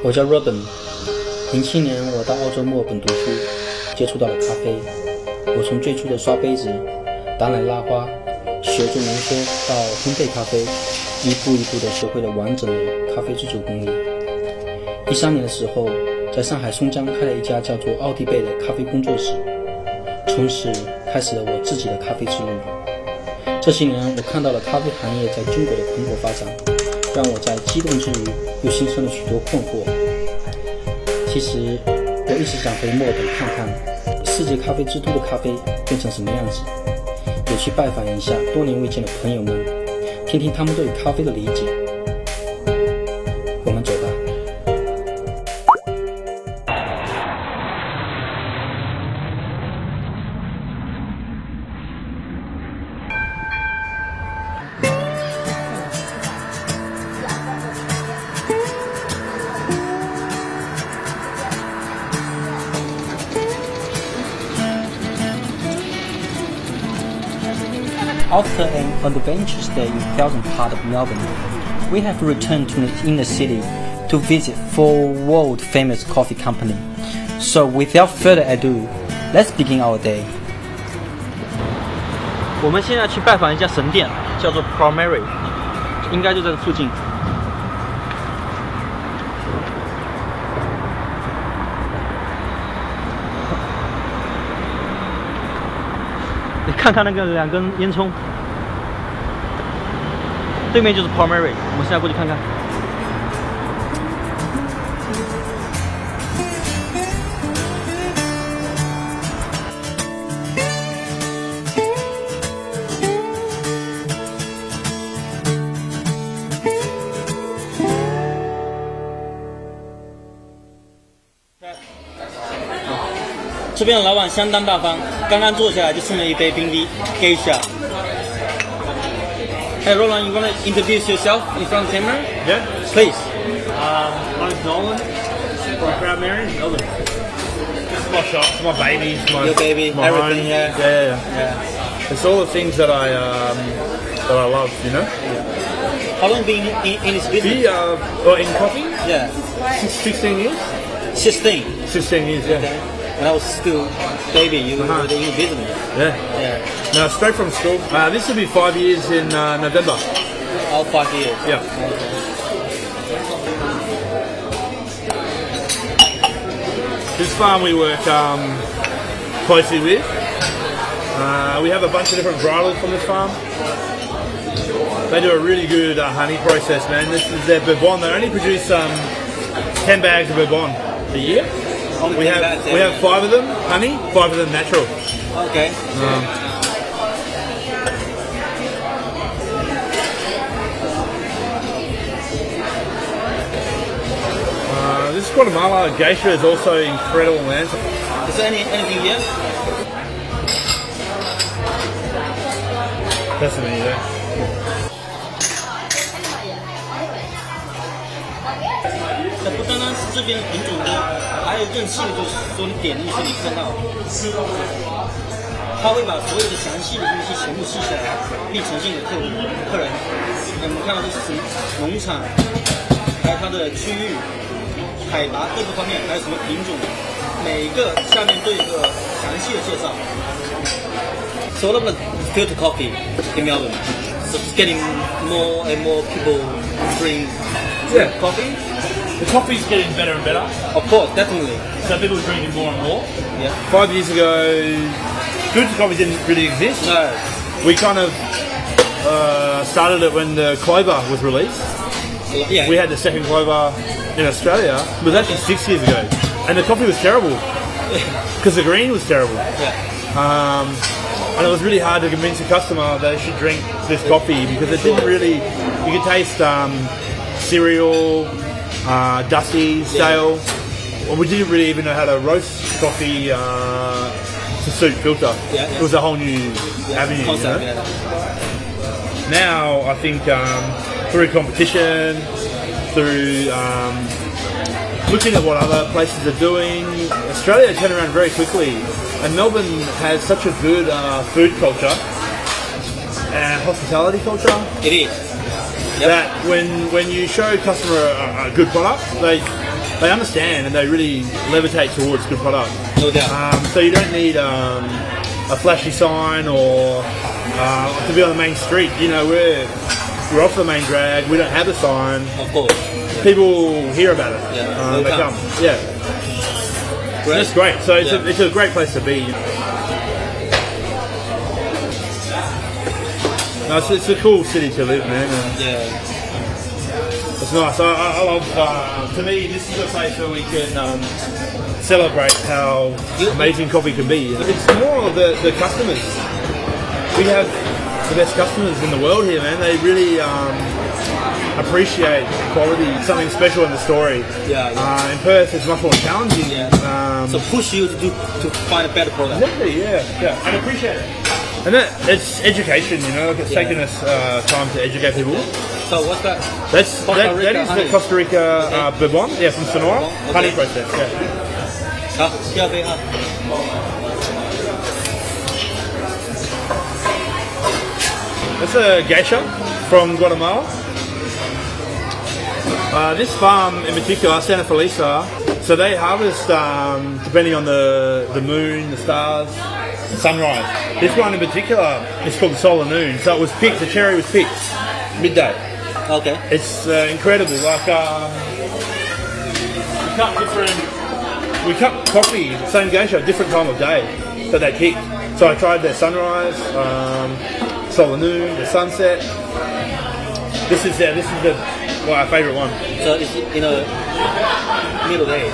我叫 Robin， 07年我到澳洲墨尔本读书，接触到了咖啡。我从最初的刷杯子、打奶拉花、协助浓缩到烘焙咖啡，一步一步地学会了完整的咖啡制作工艺。13年的时候，在上海松江开了一家叫做奥迪贝的咖啡工作室，从此开始了我自己的咖啡之路。这些年，我看到了咖啡行业在中国的蓬勃发展，让我在激动之余又心生了许多困惑。其实我一直想回墨尔本看看世界咖啡之都的咖啡变成什么样子，也去拜访一下多年未见的朋友们，听听他们对咖啡的理解。我们走吧。After an adventurous day in the southern part of Melbourne, we have returned to the inner city to visit for world-famous coffee company. So without further ado, let's begin our day. 我们现在去拜访一家神店，叫做 Brewing， 应该就在这附近。你看看那个2根烟囱，对面就是 Brewing， 我们现在过去看看。这边的老板相当大方，刚刚坐下来就送了一杯冰滴，Geisha。Hey Roland, you want to introduce yourself in front of the camera? Yeah, please. My name's Nolan from Proud Mary, Melbourne. It's my shop, it's my baby, it's my your baby, my everything, home. Yeah. It's all the things that I love, you know. Yeah. How long been in this business? In coffee? Yeah. 16 years. 16 years, yeah. Okay. When I was still baby, you were in the business. Yeah. No, straight from school. This will be 5 years in November. Oh, 5 years. Yeah. Okay. This farm we work closely with. We have a bunch of different varietals from this farm. They do a really good honey process, man. This is their bourbon. They only produce 10 bags of bourbon a year. We have 5 of them honey, 5 of them natural. Okay. This Guatemala geisha is also incredible, man. Is there anything here? Definitely, yeah. 不单单是这边品种多，还有更细的，就是说你点进去你看到，他会把所有的详细的东西全部记下来，并呈现给客人。我们看到这是农场，还有它的区域、海拔各个方面，还有什么品种，每个下面都有一个详细的介绍。So what about filter coffee in Melbourne? So it's getting more and more people drink coffee. The coffee's getting better and better. Of course, definitely. So people are drinking more and more. Yeah. 5 years ago, filter coffee didn't really exist. No. We kind of started it when the Clover was released. Yeah. We had the second Clover in Australia. It was actually 6 years ago. And the coffee was terrible. Because the green was terrible. Yeah. And it was really hard to convince a customer that they should drink this coffee because it didn't really... You could taste cereal... dusty, stale. Well, we didn't really even know how to roast coffee to suit filter. It was a whole new avenue. Concept, you know? Now, I think through competition, through looking at what other places are doing, Australia turned around very quickly. And Melbourne has such a good food culture and hospitality culture. It is. That when you show a customer a good product, they understand and they really levitate towards good product. No doubt. So you don't need a flashy sign or to be on the main street. You know, we're off the main drag. We don't have a sign. Of course. People hear about it. Yeah. They come. Yeah. Great. That's great. So it's a great place to be. No, it's a cool city to live, man. Yeah. It's nice. I love. To me, this is a place where we can celebrate how amazing coffee can be. It's more of the customers. We have the best customers in the world here, man. They really appreciate quality, something special in the story. Yeah. In Perth, it's much more challenging. Yeah. So push you to find a better product. Exactly. Yeah. And appreciate it. And it's education, you know. Like it's taken us time to educate people. So what's that? That is the Costa Rica Bourbon, from Sonora. Okay. Honey process, yeah. That's a geisha from Guatemala. This farm in particular, Santa Felisa, so they harvest depending on the moon, the stars, the sunrise. This one in particular is called the solar noon. So it was picked, the cherry was picked midday. Okay. It's incredible. Like we cut coffee, same geisha, different time of day that they picked. So I tried their sunrise, solar noon, the sunset. This is our favourite one. So it's in a middle day.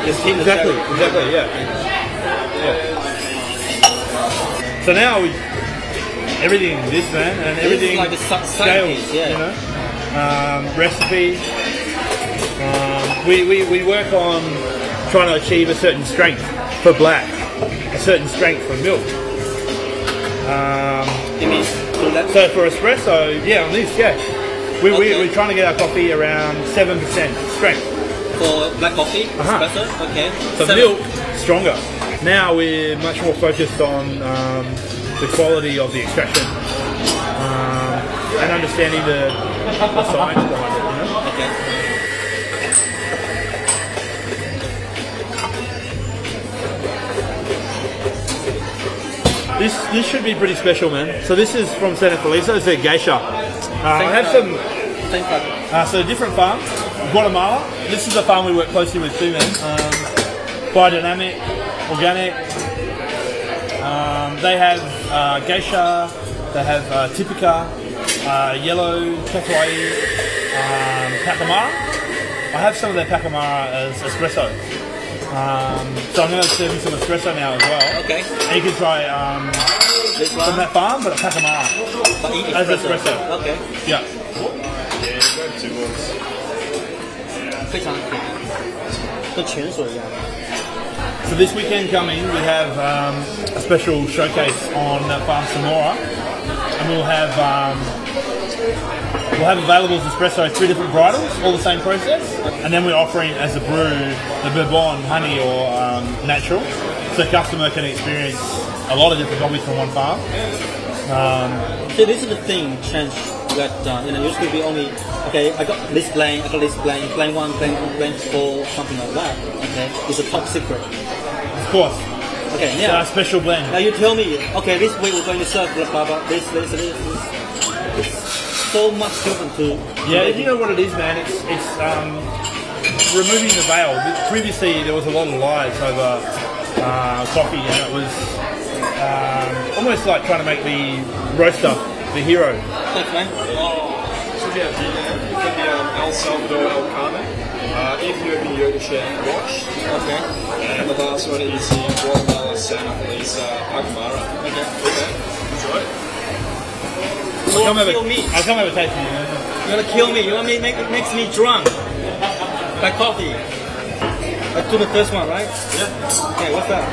It's Exactly, yeah. So now everything this, man, and everything like the scales, yeah. you know. Recipe. We work on trying to achieve a certain strength for black, a certain strength for milk. You mean So for espresso, on this, we're trying to get our coffee around 7% strength. for black coffee, espresso? Okay. So milk, stronger. Now we're much more focused on the quality of the extraction and understanding the science behind it, you know? Okay. This should be pretty special, man. So this is from Santa Felisa. It's a geisha. I have some. So different farm, Guatemala. This is a farm we work closely with too, man. Biodynamic, organic. They have geisha. They have typica, yellow Tatuai, pacamara. I have some of their pacamara as espresso. So I'm going to serve you some espresso now as well. Okay. And you can try from that farm, but a pacamara as espresso. Okay. Yeah. 非常甜，跟泉水一样。 So this weekend coming, we have a special showcase on Farm Sonora, and we'll have available as espresso 3 different varietals, all the same process, and then we're offering as a brew the bourbon, honey or natural, so the customer can experience a lot of different coffees from one farm. So this is the thing change that used to be only I got this blend, I got this blend, blend 1, blend 4, something like that. Okay, it's a top secret. Of course. Okay, yeah. It's our special blend. Now you tell me, okay, this week we're going to serve blah blah blah, this. It's so much different to. Yeah, you know what it is, man. It's removing the veil. Previously, there was a lot of lies over coffee, and it was almost like trying to make the roaster the hero. Thanks, man. So we have it can be El Salvador El Carmen, Ethiopian wash. Okay. And the last one is the Guatemala Santa Felisa Pacamara. Okay. Enjoy. I'll come over taste you. You're gonna kill me. You want me makes me drunk. Like coffee. I do the first one, right? Yeah. Okay, what's that?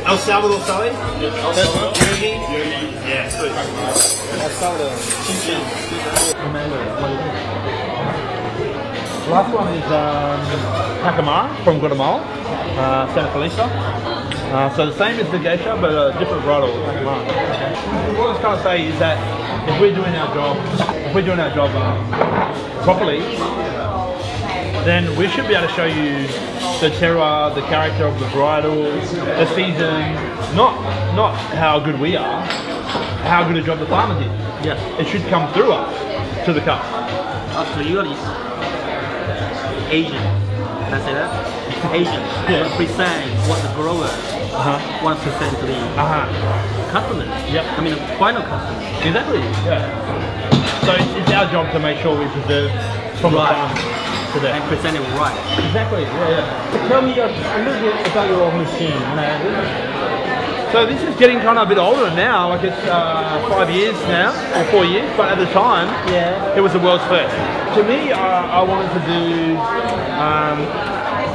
El Salvador Sally? El Salvador. Yeah, sweet. El Salvador. Last one is Pacamara from Guatemala, Santa Felisa. So the same as the geisha, but a different varietal of Pacamara. What I was trying to say is that if we're doing our job properly, then we should be able to show you the terroir, the character of the varietal, the season, not how good we are, how good a job the farmer did. Yes. It should come through us to the cup. Absolutely. Asian. Can I say that? Asian. Yeah. Present what the grower want to present to the customers. Yep. I mean, the final customer. Exactly. Yeah. So it's our job to make sure we preserve from the farm to them. And present it right. Exactly. Yeah. Tell me a little bit about your machine. So this is getting kind of a bit older now, like it's 5 years now, or 4 years, but at the time, it was the world's first. To me, I wanted to do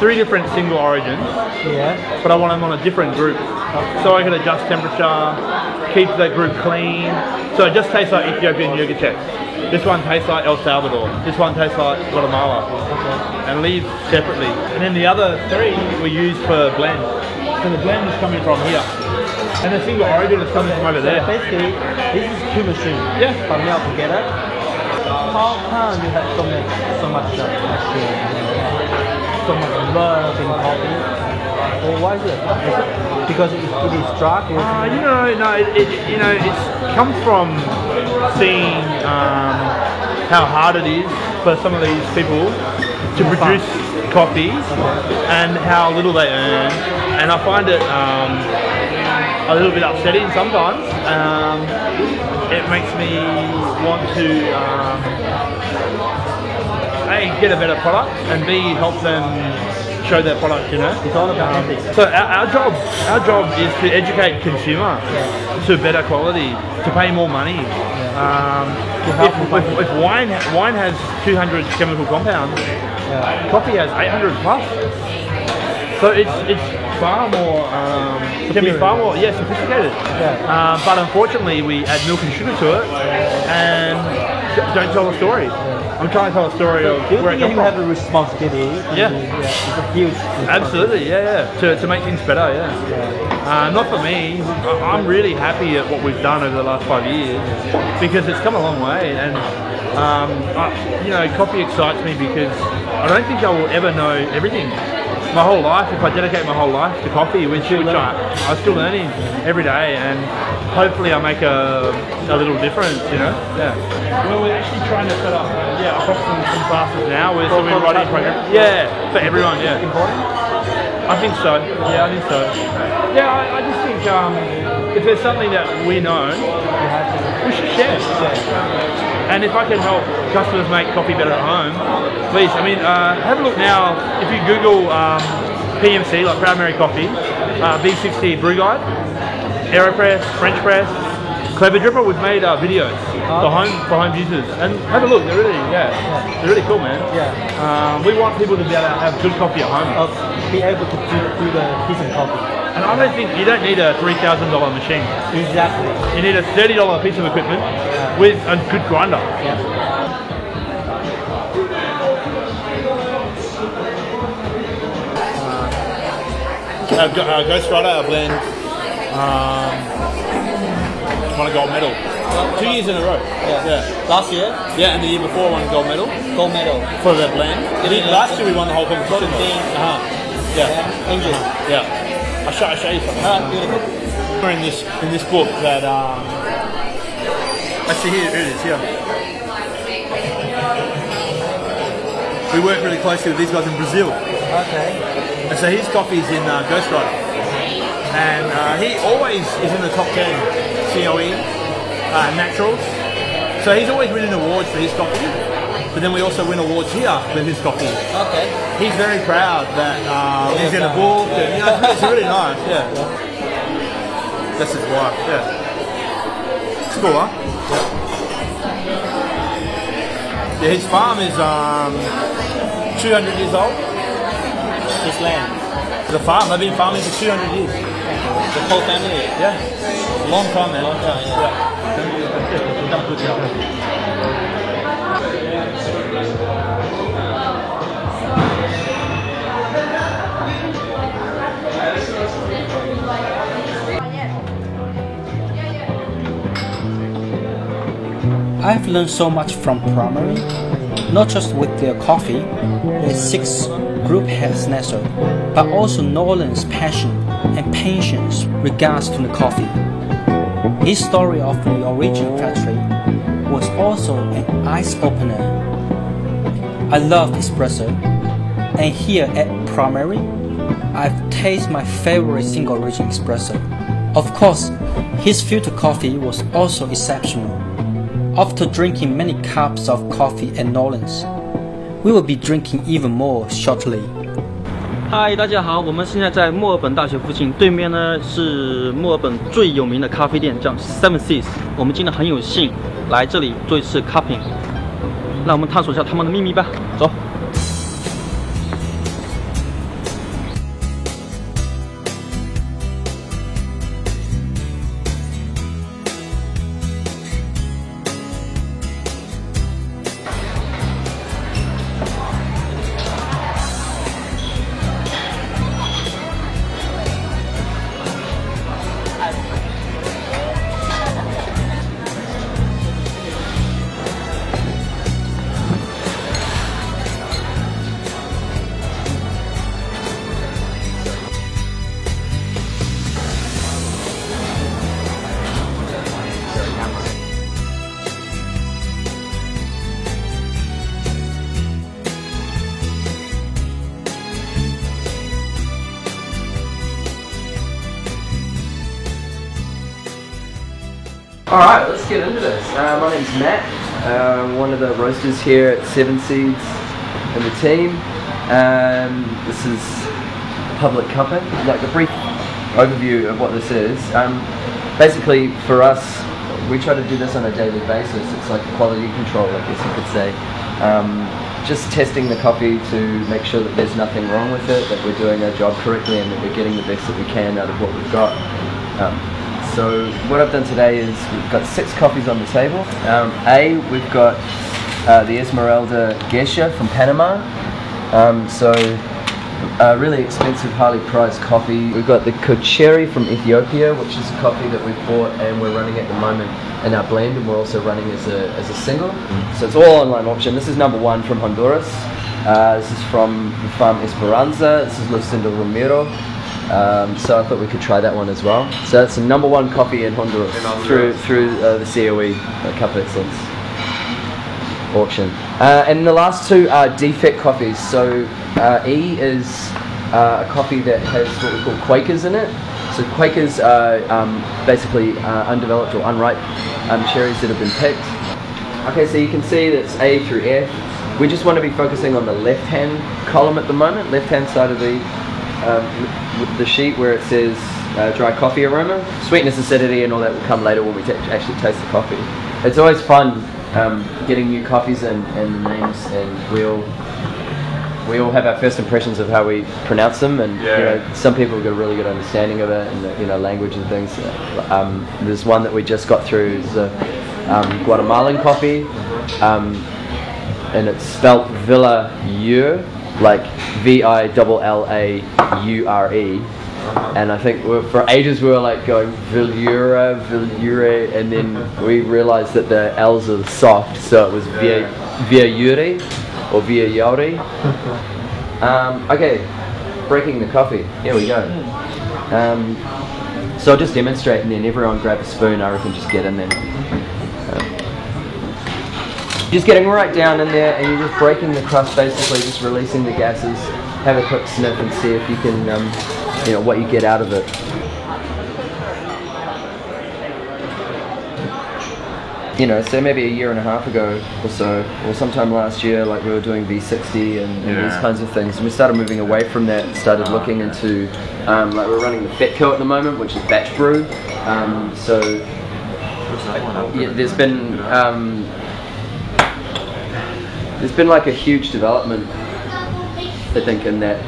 3 different single origins, but I want them on a different group. So I could adjust temperature, keep that group clean. So it just tastes like Ethiopian yogurt. This one tastes like El Salvador. This one tastes like Guatemala. And leave separately. And then the other 3 we use for blend. So the blend is coming from here. And the single origin is coming from over there. Basically, this is 2 machines. Yeah. But now together. How come you have so much love in coffee? Or why is it? Because it is dark? It comes from seeing how hard it is for some of these people to produce coffee and how little they earn. And I find it a little bit upsetting sometimes. It makes me want to A, get a better product, and B, help them show their product, you know. It's all about ethics. So our job is to educate consumer to better quality, to pay more money. If wine has 200 chemical compounds, coffee has 800 plus. So it's far more can be far more sophisticated. But unfortunately, we add milk and sugar to it, and don't tell the story. I'm trying to tell a story of where it comes from. You have a responsibility. It's a huge Absolutely, to make things better, not for me. I'm really happy at what we've done over the last 5 years because it's come a long way, and coffee excites me because I don't think I will ever know everything. My whole life, if I dedicate my whole life to coffee, which I'm still learning every day, and hopefully I make a little difference, you know. Well, we're actually trying to set up some classes now. We're writing a program. For everyone. Important? I think so. I think so. I just think if there's something that we know, we should share. And if I can help customers make coffee better at home, please. I mean, have a look now. If you Google PMC, like Proud Mary Coffee, B60 Brew Guide, AeroPress, French Press, Clever Dripper, we've made videos for home users. And have a look. They're really cool, man. We want people to be able to have good coffee at home. Be able to do the decent coffee. And I don't think you don't need a $3,000 machine. Exactly. You need a $30 piece of equipment with a good grinder. Ghost Rider, our blend, won a gold medal. 2 years in a row. Last year? And the year before won a gold medal. Gold medal. For the blend. Last year we won the whole competition. Angel. I'll show you something. Beautiful. We're in this book that actually here it is. We work really closely with these guys in Brazil. And so his coffee's in Ghost Rider, and he always is in the top 10 COE naturals. So he's always winning awards for his coffee. But then we also win awards here with his coffee. He's very proud that he's in a book. And, it's really nice. That's his wife. It's cool, huh? His farm is 200 years old. His land. The farm. They've been farming for 200 years. The whole family. Long time, man. Long time. Good job. I've learned so much from primary. not just with their coffee, their 6 group heads nestled, but also Nolan's passion and patience regards to the coffee. His story of the original factory was also an eye-opener. I love espresso, and here at Primary, I've tasted my favorite single origin espresso. Of course, his filter coffee was also exceptional. After drinking many cups of coffee at Nolan's, we will be drinking even more shortly. 嗨，大家好，我们现在在墨尔本大学附近，对面呢是墨尔本最有名的咖啡店，叫 friends.Heaps。我们今天很有幸来这里做一次 cupping， 让我们探索一下他们的秘密吧，走。Alright, let's get into this. My name's Matt, one of the roasters here at Seven Seeds and the team. This is public cupping, like a brief overview of what this is. Basically for us, we try to do this on a daily basis. It's like quality control, I guess you could say. Just testing the coffee to make sure that there's nothing wrong with it, that we're doing our job correctly and that we're getting the best that we can out of what we've got. So what I've done today is we've got 6 coffees on the table. We've got the Esmeralda Geisha from Panama. Really expensive, highly priced coffee. We've got the Kocheri from Ethiopia, which is a coffee that we've bought and we're running at the moment in our blend, and we're also running as a single. So it's all online option. This is number 1 from Honduras. This is from the farm Esperanza. This is Lucinda Romero. So I thought we could try that one as well. So that's the number 1 coffee in Honduras, through the COE Cup Excellence auction. And the last 2 are defect coffees. So E is a coffee that has what we call Quakers in it. So Quakers are basically undeveloped or unripe cherries that have been picked. Okay, so you can see that's A through F. We just want to be focusing on the left-hand column at the moment, left-hand side of the sheet where it says dry coffee aroma. Sweetness, acidity and all that will come later when we actually taste the coffee. It's always fun getting new coffees and the names, and we all have our first impressions of how we pronounce them, and you know, some people have got a really good understanding of it and language and things. There's one that we just got through, is a Guatemalan coffee, and it's spelt Villaure, like Villallaure, and I think for ages we were like going Villaure, and then we realized that the L's are soft, so it was Villaure or Villaure. Okay, breaking the coffee. Here we go. So I'll just demonstrate, and then everyone grab a spoon. I reckon just get in there. Just getting right down in there, and you're just breaking the crust, basically just releasing the gases. Have a quick sniff and see if you can, what you get out of it. So maybe a year and a half ago or so, or sometime last year, like we were doing V60 and these kinds of things, and we started moving away from that and started looking into, like we're running the Fetco at the moment, which is batch brew. There's been like a huge development, I think, in that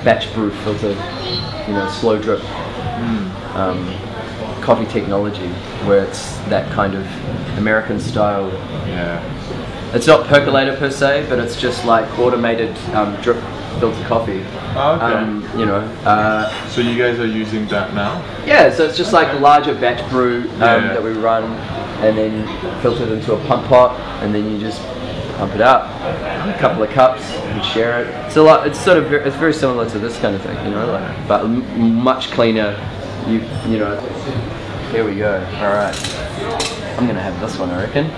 batch brew filter, slow drip coffee technology, where it's that kind of American style. Yeah. It's not percolator per se, but it's just like automated drip filter coffee. Oh, okay. So you guys are using that now? Yeah, so it's just like a larger batch brew that we run, and then filtered into a pump pot, and then you just pump it up, a couple of cups, and share it. It's a lot. It's sort of it's very similar to this kind of thing, you know, like, but much cleaner. You know. Here we go. All right. I'm gonna have this one, I reckon.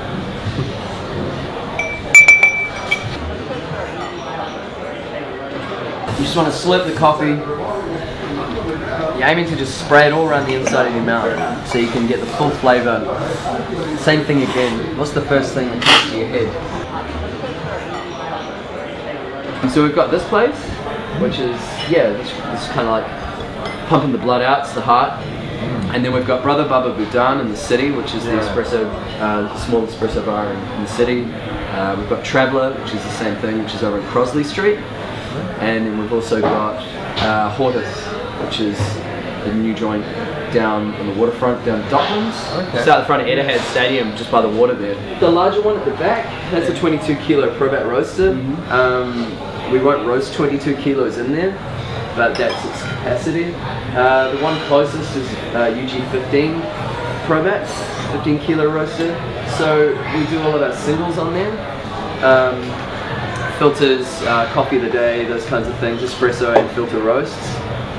You just want to slurp the coffee. You're aiming to just spray it all around the inside of your mouth so you can get the full flavour. Same thing again. What's the first thing that comes to your head? So we've got this place, which is, yeah, this kind of like pumping the blood out, it's the heart. And then we've got Brother Baba Budan in the city, which is the espresso, small espresso bar in the city. We've got Traveller, which is the same thing, which is over in Crosley Street. And then we've also got Hortus, which is the new joint down on the waterfront, down Docklands. Okay. It's out the front of Etihad Stadium, just by the water there. The larger one at the back, that's a 22 kilo Probat roaster. We won't roast 22 kilos in there, but that's its capacity. The one closest is UG15 Probat, 15 kilo roaster. So we do all of our singles on there. Filters, coffee of the day, those kinds of things, espresso and filter roasts.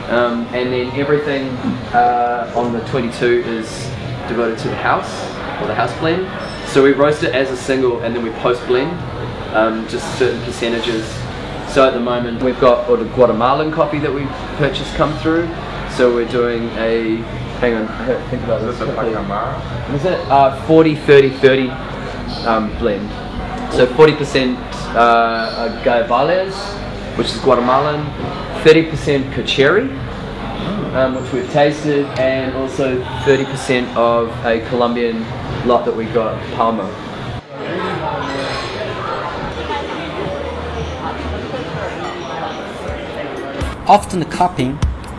And then everything on the 22 is devoted to the house, or the house blend. So we roast it as a single and then we post blend, just certain percentages. So at the moment we've got the Guatemalan coffee that we purchased come through. So we're doing a, hang on, I gotta think about this. What is it? 40-30-30 blend. So 40% Gaivales, which is Guatemalan, 30% Cocheri, which we've tasted, and also 30% of a Colombian lot that we got, Palma. After the cupping,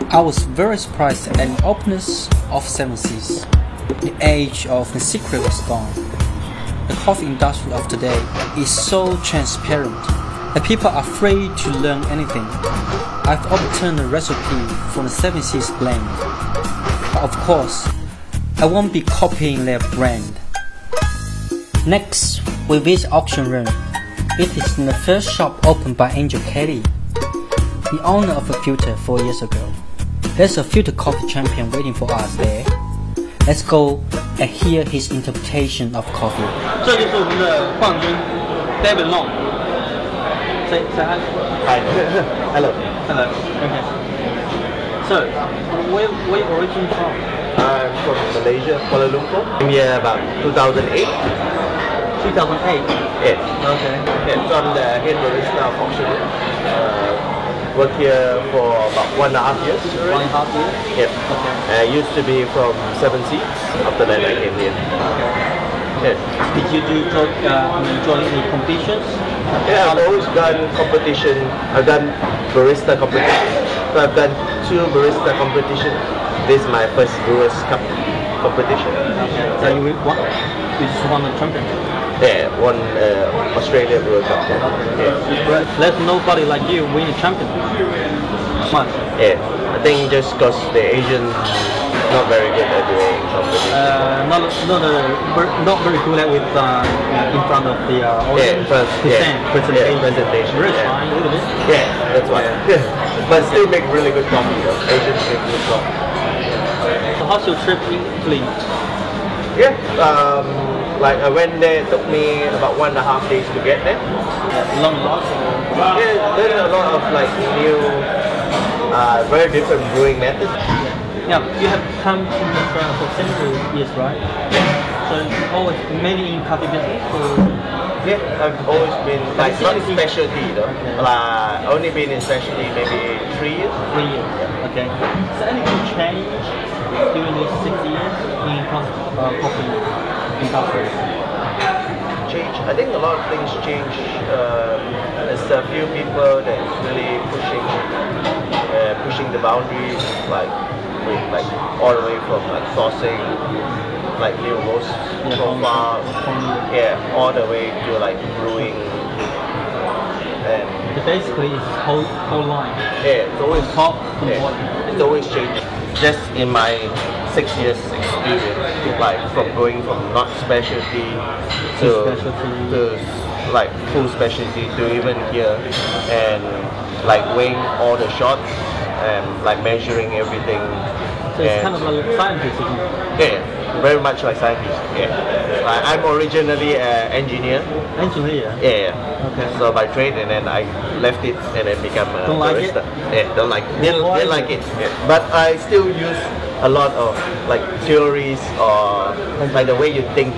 I was very surprised at the openness of 7 Seas. The age of the secret was gone. The coffee industry of today is so transparent that people are afraid to learn anything. I've obtained a recipe from the 7 Seas blend. But of course, I won't be copying their brand. Next, we visit auction room. It is in the first shop opened by Angel Kelly, the owner of a filter 4 years ago. There's a filter coffee champion waiting for us there. Let's go and hear his interpretation of coffee. 这就是我们的冠军 David Long. Say hi. Hi. Hello. Hello. Okay. So, where you originally from? I'm from Malaysia, Kuala Lumpur. Came here about 2008. 2008. Yeah. Okay. Yeah, so I'm the head barista of auction. Worked here for about 1.5 years. 1.5 years. Yeah. Okay. I used to be from 7 Seas. After that, I came here. Yeah. Did you join any competitions? Yeah, I've always done competition. I've done barista competition. So I've done 2 barista competitions. This is my first Brewers Cup competition. Okay. So you just won the championship? Yeah, won Australia Brewer Cup. Yeah. Let nobody like you win a champion. Much. Yeah, I think just because the Asians not very good at doing competition. Not very good at with in front of the audience. Presentation. Very shy a little bit. Yeah, that's why. Yeah. But still make really good coffee though. Asians make good coffee. So how's your trip in Italy? Yeah, like I went there, it took me about 1.5 days to get there. Long lots? Yeah, there's a lot of like new, very different brewing methods. Yeah, you have come to Melbourne for several years, right? So always mainly in coffee business? Or? Yeah, I've always been like not specialty though. Okay. Only been in specialty maybe 3 years. 3 years. Okay. So anything changed during these 6 years in coffee industry? Change. I think a lot of things change. There's a few people that really pushing the boundaries, like all the way from like sourcing, like new roast profile, all the way to like brewing. And basically, it's whole line. Yeah, it's always top to bottom. It's always changing. Just in my 6 years experience, like from going from not specialty to like full specialty to even here and like weighing all the shots and like measuring everything. So it's kind of like scientist, isn't it? Yeah, very much like scientist. Yeah, I'm originally an engineer. Engineer. Yeah. Okay. So by trade, and then I left it and then become a Don't like barista. it? Yeah, don't like. Didn't like it. Yeah. But I still use a lot of like theories or like the way you think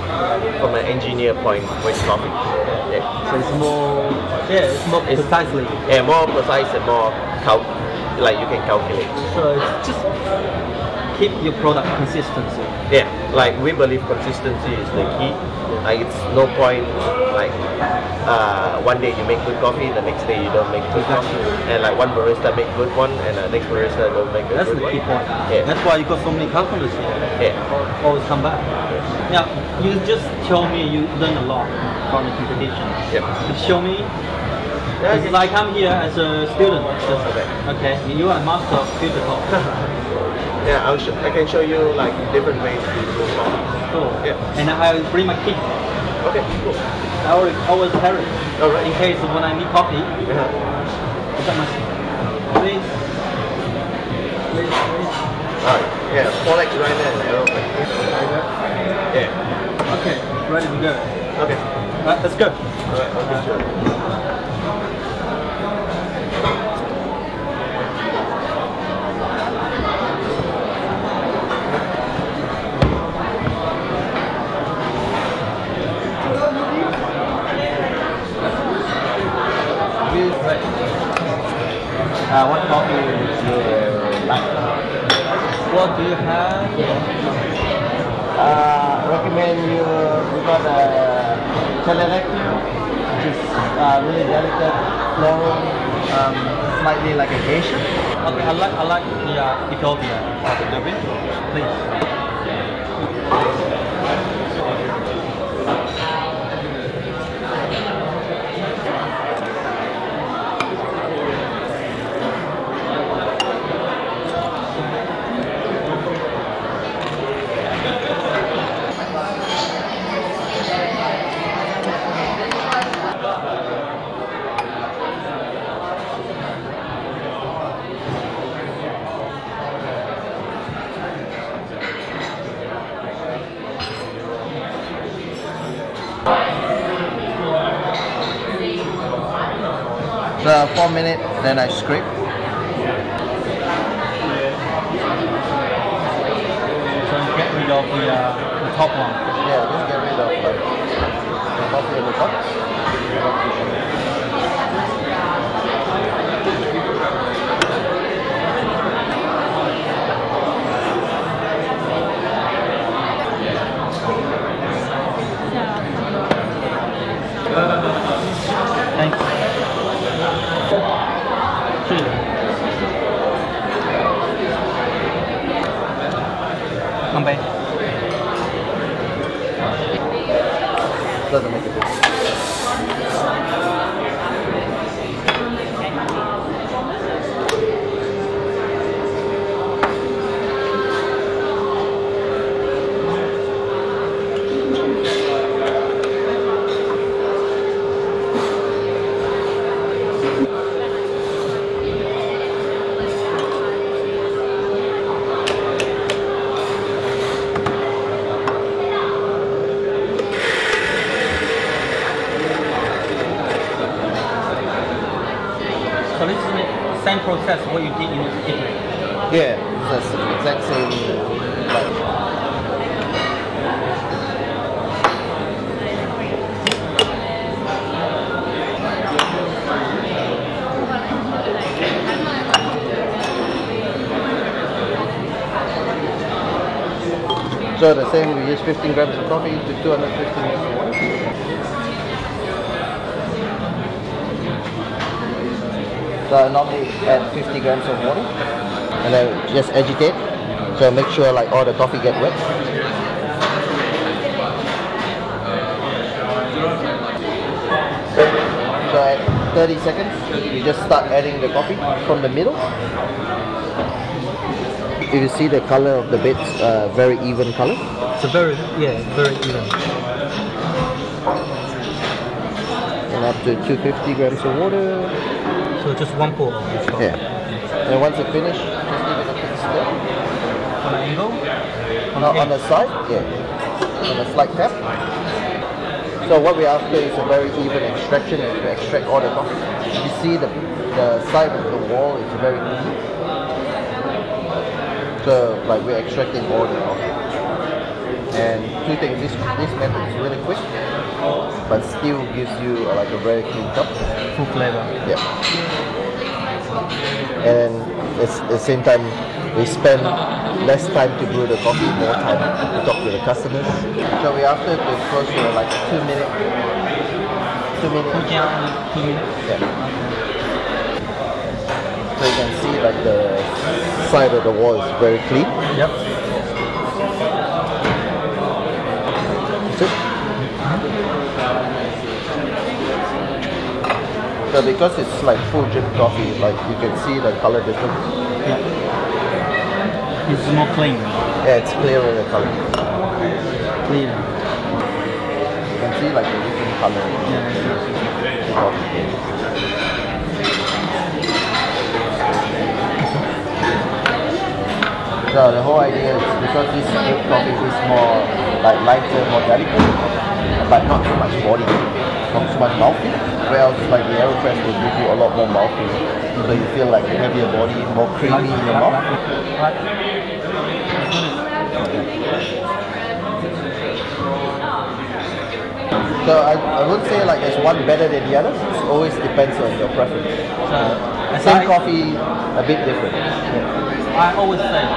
from an engineer point with coffee. Yeah. So it's more, it's more precisely. Yeah, more precise and more like you can calculate. So it's just keep your product consistency. Yeah, like we believe consistency is the key. Like it's no point like one day you make good coffee, the next day you don't make good coffee, and like one barista make good one, and the next barista don't make a That's good the one. key point. Yeah. That's why you got so many customers here. Yeah. Always come back. Now you just told me you learn a lot from the competition. Yeah. Could you show me? Yeah, It's like I'm here as a student. Okay. You are a master of filter coffee. Yeah, I can show you like different ways to do coffee. Cool. Yeah. And I'll bring my kit. Okay, cool. I always carry it. Alright. In case when I need coffee. Yeah. Is that my please? Alright. Yeah, Forex right there. Yeah. Okay. Ready to go. Okay. Let's go. Alright, okay, sure. What coffee would you like? What do you have? Recommend you, we got a Telerecchio, which is really delicate, floral, slightly like a geisha. Okay, I like the Ethiopia coffee, do you? Please. So 4 minutes, then I scrape. So you get rid of the top one. Yeah, just get rid of the coffee on the top. Thanks. Cheers. Come back. Doesn't make a difference. So this is the same process what you did in Italy. Yeah, that's the exact same. Like, so the same, we use 15 grams of coffee to 250 ml of water. So I normally add 50 grams of water and then just agitate. So make sure like all the coffee get wet. So at 30 seconds, you just start adding the coffee from the middle. If you see the color of the bits, very even color. It's a very even. up to 250 grams of water. So just one pour of this coffee. Yeah. And once it's finished, just leave it up to the stir. On the angle? On the side, yeah. On a slight tap. So what we're after is a very even extraction as we extract all the coffee. You see the side of the wall is very even. So like we're extracting all the coffee. And two things, this method is really quick, but still gives you like a very clean cup. Full flavor. Yeah. And at the same time, we spend less time to brew the coffee, more time to talk to the customers. So we after the first like 2 minutes. 2 minutes. 2 minutes. Yeah. So you can see like the side of the wall is very clean. Yep. So because it's like full drip coffee, like you can see the color difference. Yeah. It's more clean. Yeah, it's clearer the color. Clear. You can see like the different color. So the whole idea is because this drip coffee is more like lighter, more delicate, but not so much body, not so much mouthfeel. Whereas like the AeroPress will give you a lot more mouthfeel, so you feel like a heavier body, more creamy in your mouth. So I would say like there's one better than the other. It always depends on your preference. Same coffee, a bit different. I always say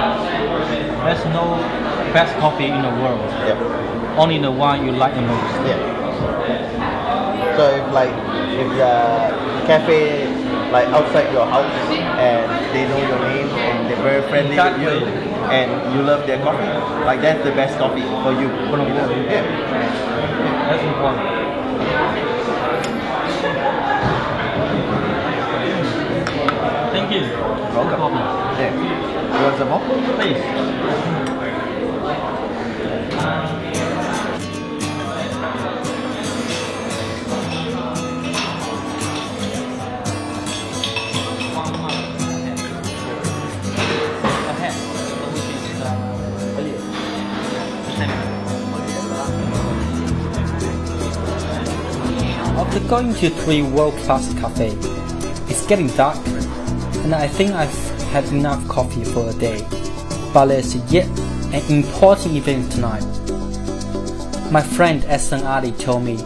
there's no best coffee in the world. Yeah. Only the one you like the most. Yeah. So if the cafe like outside your house and they know your name and they're very friendly with you and you love their coffee, like that's the best coffee for you. Yeah. That's important. Thank you. Welcome. Yeah. You want some more? Please. After going to 3 world-class cafes, it's getting dark, and I think I've had enough coffee for a day. But there's yet an important event tonight. My friend Aston Ali told me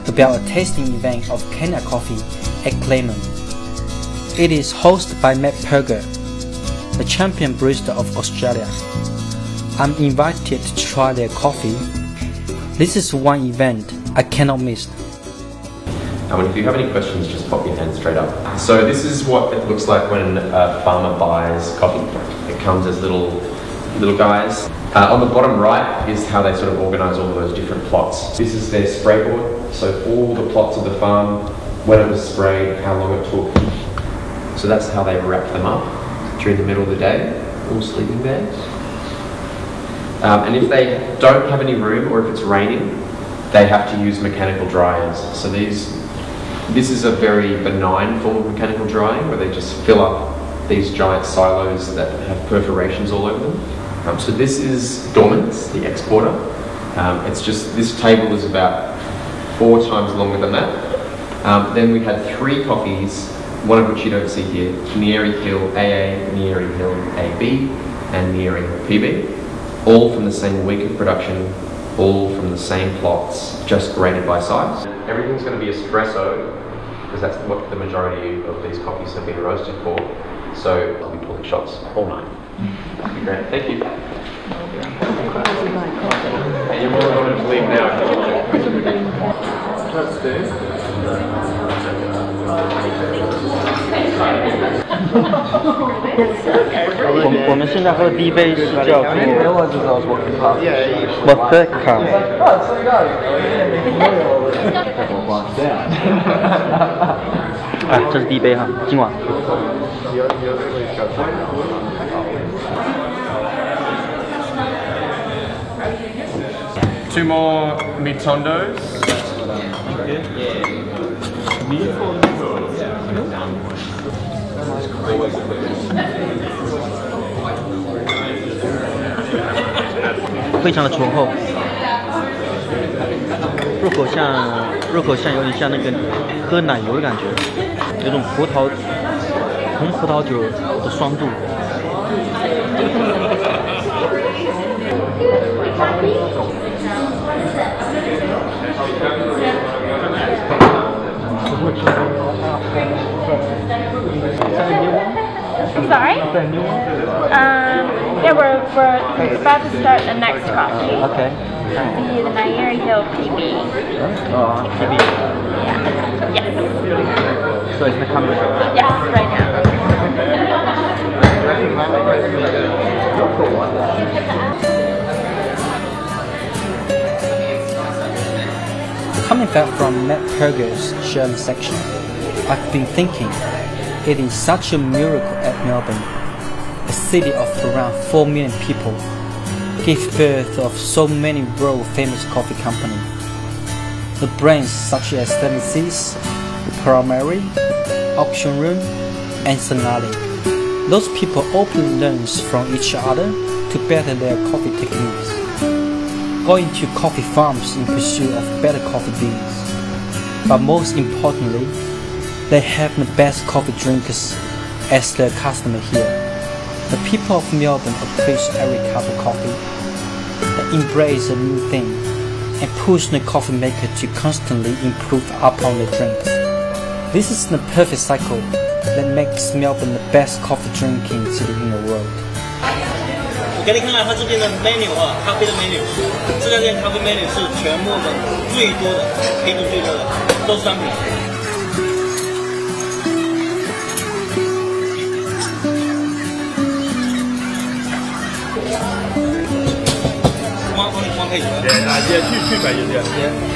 about a tasting event of Kenyan coffee at Clayman. It is hosted by Matt Perger, the champion barista of Australia. I'm invited to try their coffee. This is one event I cannot miss. And if you have any questions, just pop your hand straight up. So this is what it looks like when a farmer buys coffee. It comes as little guys. On the bottom right is how they sort of organise all of those different plots. This is their spray board. So all the plots of the farm, when it was sprayed, how long it took. So that's how they wrap them up during the middle of the day, all sleeping bags. And if they don't have any room or if it's raining, they have to use mechanical dryers. So this is a very benign form of mechanical drying where they just fill up these giant silos that have perforations all over them. So this is Dormant's, the exporter. It's just, this table is about 4 times longer than that. Then we had 3 coffees, one of which you don't see here, Nieri Hill AA, Nieri Hill AB, and Nieri PB. All from the same week of production, all from the same plots, just graded by size. Everything's going to be espresso, because that's what the majority of these coffees have been roasted for. So I'll be pulling shots all night. That'd be great. Thank you. And you're more welcome to leave now if you want我们现在喝的第一杯是叫做 masterclass。哎，这是第一杯哈，今晚。2 more mitondos. 非常的醇厚，入口像有点像那个喝奶油的感觉，有种红葡萄酒的酸度。Sorry? Yeah, we're about to start the next coffee. Okay. The Nairi Hill PB. Oh, PB. Yeah. Yes. So it's not coming. Yes, right now. Coming back from Matt Perger's Shirley section, I've been thinking it is such a miracle at Melbourne, a city of around 4 million people, give birth of so many world famous coffee companies. The brands such as 7 Seas, Primary, Auction Room, and Sonali. Those people openly learn from each other to better their coffee techniques, going to coffee farms in pursuit of better coffee beans. But most importantly, they have the best coffee drinkers as their customer here. The people of Melbourne appreciate every cup of coffee. They embrace a new thing and push the coffee maker to constantly improve upon the drinks. This is the perfect cycle that makes Melbourne the best coffee drinking city in the world. 给你看看它这边的 menu 啊，咖啡的 menu， 这家店咖啡 menu 是全墨尔本最多的，黑度最多的，都是商品。One page. Yeah, two pages, yeah.